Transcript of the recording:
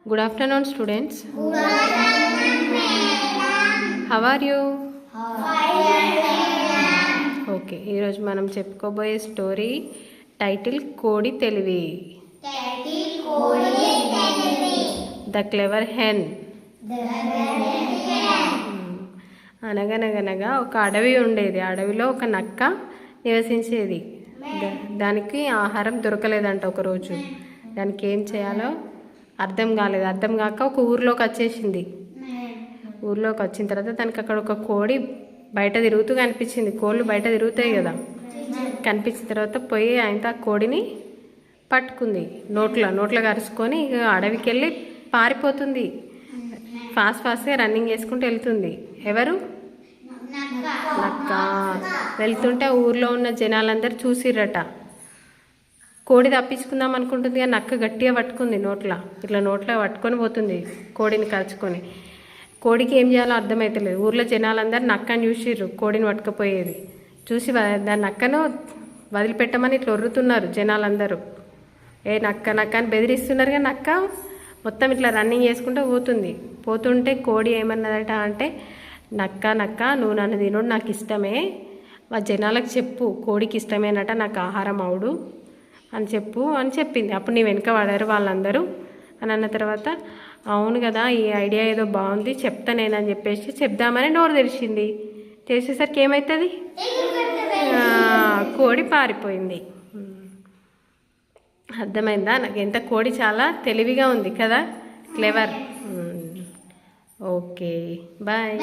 Good afternoon, students. Good afternoon, madam. How are you? Okay, ఈరోజు మనం చెప్పుకోబోయే story title కోడి తెలివి. The clever hen. అనగనగనగా ఒక అడవి ఉండేది. అడవిలో ఒక నక్క నివసించేది. దానికి ఆహారం దొరకలేదంట. ఒకరోజు దానికి ఏం చేయాలో అర్థం కాలేదు. అర్థం కాక ఒక ఊర్లోకి వచ్చేసింది. ఊర్లోకి వచ్చిన తర్వాత దానికి అక్కడ ఒక కోడి బయట తిరుగుతూ కనిపించింది. కోళ్ళు బయట తిరుగుతాయి కదా. కనిపించిన తర్వాత పోయి ఆయన కోడిని పట్టుకుంది. నోట్లో కరుచుకొని ఇక అడవికి వెళ్ళి పారిపోతుంది. ఫాస్ట్గా రన్నింగ్ చేసుకుంటూ వెళ్తుంది. ఎవరు? నక్క. వెళ్తుంటే ఊర్లో ఉన్న జనాలందరూ చూసిర్రట. కోడి తప్పించుకుందాం అనుకుంటుంది కానీ నక్క గట్టిగా పట్టుకుంది. నోట్లో పట్టుకొని పోతుంది కోడిని కరుచుకొని. కోడికి ఏం చేయాలో అర్థమవుతలేదు. ఊర్లో జనాలందరూ నక్కని చూసిర్రు కోడిని పట్టుకుపోయేది. చూసి దాని నక్కను వదిలిపెట్టమని ఇట్లా ఒర్రుతున్నారు జనాలందరూ. నక్క అని బెదిరిస్తున్నారు కానీ నక్క మొత్తం ఇట్లా రన్నింగ్ చేసుకుంటూ పోతుంటే కోడి ఏమన్నదట అంటే, నక్క నువ్వు నన్ను తినుడు నాకు ఇష్టమే, మా జనాలకు చెప్పు కోడికి ఇష్టమేనట నాకు ఆహారం అవుడు అని చెప్పింది. అప్పుడు నీ వెనుక పడారు వాళ్ళందరూ అని అన్న తర్వాత, అవును కదా ఈ ఐడియా ఏదో బాగుంది చెప్తా నేనని చెప్పేసి చెప్దామని నోరు తెరిచింది. తెరిచేసరికి ఏమవుతుంది? కోడి పారిపోయింది. అర్థమైందా? నాకు ఎంత కోడి చాలా తెలివిగా ఉంది కదా, క్లెవర్. Okay, bye.